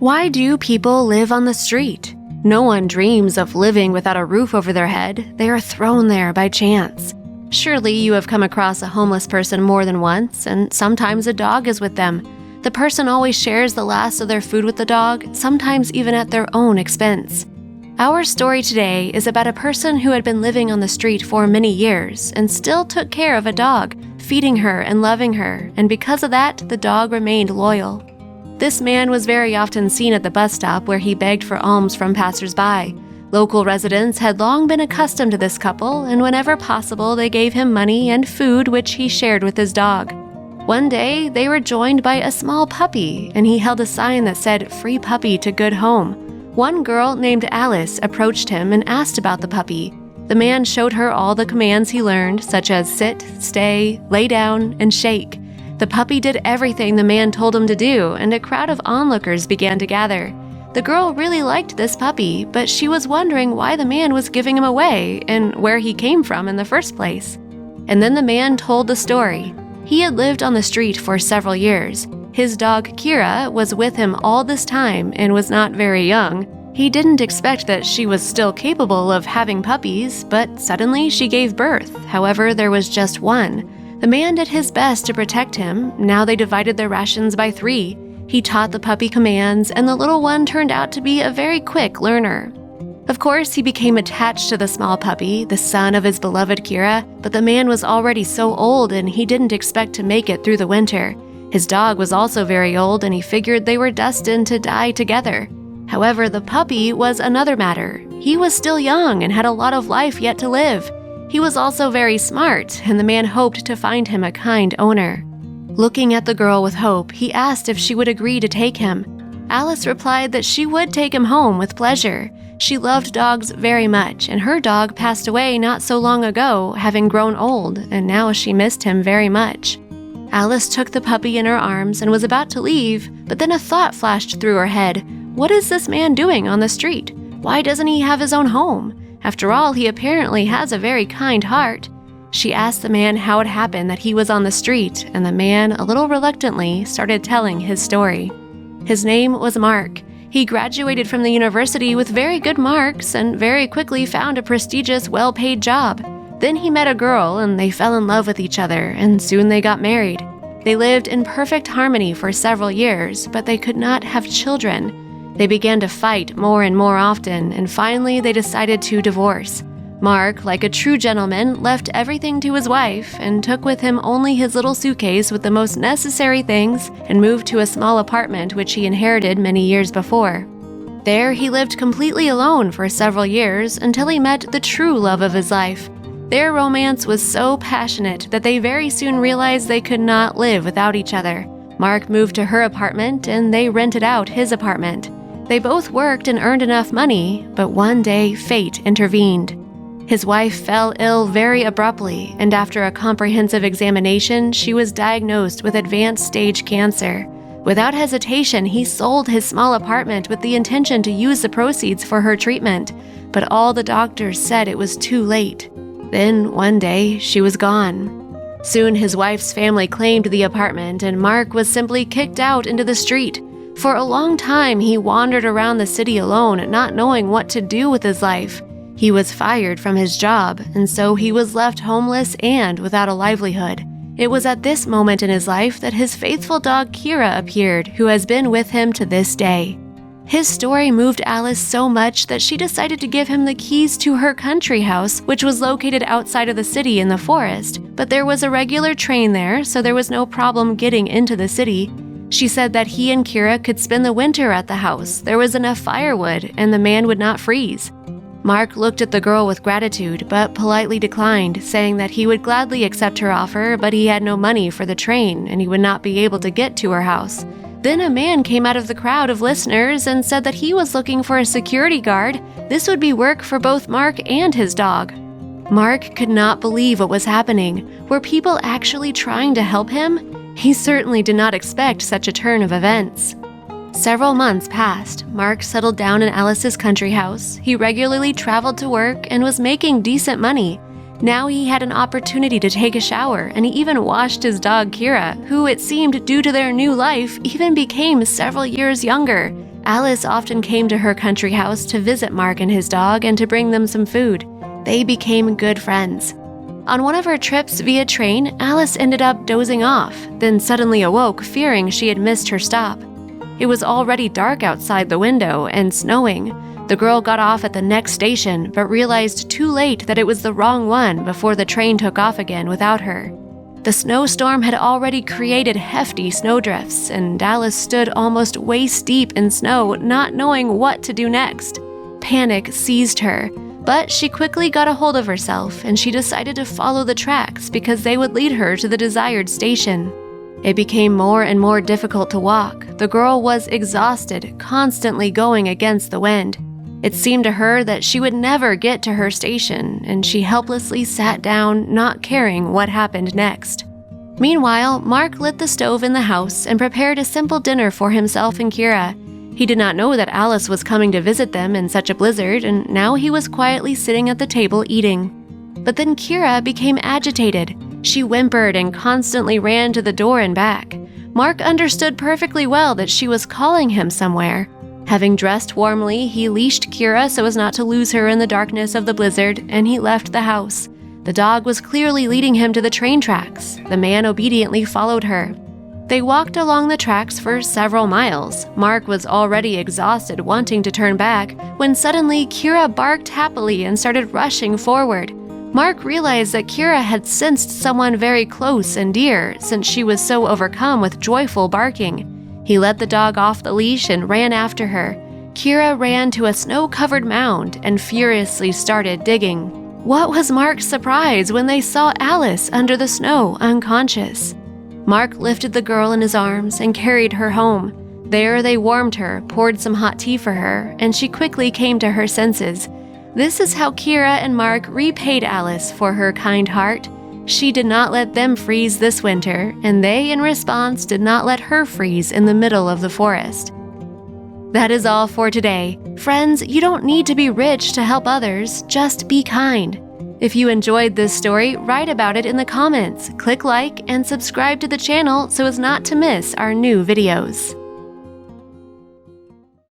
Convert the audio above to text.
Why do people live on the street? No one dreams of living without a roof over their head. They are thrown there by chance. Surely you have come across a homeless person more than once, and sometimes a dog is with them. The person always shares the last of their food with the dog, sometimes even at their own expense. Our story today is about a person who had been living on the street for many years and still took care of a dog, feeding her and loving her, and because of that, the dog remained loyal. This man was very often seen at the bus stop where he begged for alms from passers-by. Local residents had long been accustomed to this couple, and whenever possible they gave him money and food which he shared with his dog. One day, they were joined by a small puppy, and he held a sign that said, "Free puppy to good home." One girl named Alice approached him and asked about the puppy. The man showed her all the commands he learned, such as sit, stay, lay down, and shake. The puppy did everything the man told him to do, and a crowd of onlookers began to gather. The girl really liked this puppy, but she was wondering why the man was giving him away and where he came from in the first place. And then the man told the story. He had lived on the street for several years. His dog Kira was with him all this time and was not very young. He didn't expect that she was still capable of having puppies, but suddenly she gave birth. However, there was just one. The man did his best to protect him. Now they divided their rations by 3. He taught the puppy commands, and the little one turned out to be a very quick learner. Of course, he became attached to the small puppy, the son of his beloved Kira, but the man was already so old and he didn't expect to make it through the winter. His dog was also very old, and he figured they were destined to die together. However, the puppy was another matter. He was still young and had a lot of life yet to live. He was also very smart, and the man hoped to find him a kind owner. Looking at the girl with hope, he asked if she would agree to take him. Alice replied that she would take him home with pleasure. She loved dogs very much, and her dog passed away not so long ago, having grown old, and now she missed him very much. Alice took the puppy in her arms and was about to leave, but then a thought flashed through her head. What is this man doing on the street? Why doesn't he have his own home? After all, he apparently has a very kind heart. She asked the man how it happened that he was on the street, and the man, a little reluctantly, started telling his story. His name was Mark. He graduated from the university with very good marks and very quickly found a prestigious, well-paid job. Then he met a girl, and they fell in love with each other, and soon they got married. They lived in perfect harmony for several years, but they could not have children. They began to fight more and more often, and finally they decided to divorce. Mark, like a true gentleman, left everything to his wife and took with him only his little suitcase with the most necessary things and moved to a small apartment which he inherited many years before. There he lived completely alone for several years until he met the true love of his life. Their romance was so passionate that they very soon realized they could not live without each other. Mark moved to her apartment and they rented out his apartment. They both worked and earned enough money, but one day fate intervened. His wife fell ill very abruptly, and after a comprehensive examination, she was diagnosed with advanced stage cancer. Without hesitation, he sold his small apartment with the intention to use the proceeds for her treatment, but all the doctors said it was too late. Then, one day, she was gone. Soon his wife's family claimed the apartment, and Mark was simply kicked out into the street. For a long time, he wandered around the city alone, not knowing what to do with his life. He was fired from his job, and so he was left homeless and without a livelihood. It was at this moment in his life that his faithful dog Kira appeared, who has been with him to this day. His story moved Alice so much that she decided to give him the keys to her country house, which was located outside of the city in the forest. But there was a regular train there, so there was no problem getting into the city. She said that he and Kira could spend the winter at the house. There was enough firewood, and the man would not freeze. Mark looked at the girl with gratitude, but politely declined, saying that he would gladly accept her offer, but he had no money for the train, and he would not be able to get to her house. Then a man came out of the crowd of listeners and said that he was looking for a security guard. This would be work for both Mark and his dog. Mark could not believe what was happening. Were people actually trying to help him? He certainly did not expect such a turn of events. Several months passed. Mark settled down in Alice's country house. He regularly traveled to work and was making decent money. Now he had an opportunity to take a shower, and he even washed his dog Kira, who, it seemed due to their new life, even became several years younger. Alice often came to her country house to visit Mark and his dog and to bring them some food. They became good friends. On one of her trips via train, Alice ended up dozing off, then suddenly awoke, fearing she had missed her stop. It was already dark outside the window and snowing. The girl got off at the next station, but realized too late that it was the wrong one before the train took off again without her. The snowstorm had already created hefty snowdrifts, and Alice stood almost waist-deep in snow, not knowing what to do next. Panic seized her, but she quickly got a hold of herself, and she decided to follow the tracks because they would lead her to the desired station. It became more and more difficult to walk. The girl was exhausted, constantly going against the wind. It seemed to her that she would never get to her station, and she helplessly sat down, not caring what happened next. Meanwhile, Mark lit the stove in the house and prepared a simple dinner for himself and Kira. He did not know that Alice was coming to visit them in such a blizzard, and now he was quietly sitting at the table eating. But then Kira became agitated. She whimpered and constantly ran to the door and back. Mark understood perfectly well that she was calling him somewhere. Having dressed warmly, he leashed Kira so as not to lose her in the darkness of the blizzard, and he left the house. The dog was clearly leading him to the train tracks. The man obediently followed her. They walked along the tracks for several miles. Mark was already exhausted, wanting to turn back, when suddenly Kira barked happily and started rushing forward. Mark realized that Kira had sensed someone very close and dear, since she was so overcome with joyful barking. He let the dog off the leash and ran after her. Kira ran to a snow-covered mound and furiously started digging. What was Mark's surprise when they saw Alice under the snow, unconscious? Mark lifted the girl in his arms and carried her home. There they warmed her, poured some hot tea for her, and she quickly came to her senses. This is how Kira and Mark repaid Alice for her kind heart. She did not let them freeze this winter, and they, in response, did not let her freeze in the middle of the forest. That is all for today. Friends, you don't need to be rich to help others, just be kind. If you enjoyed this story, write about it in the comments, click like, and subscribe to the channel so as not to miss our new videos.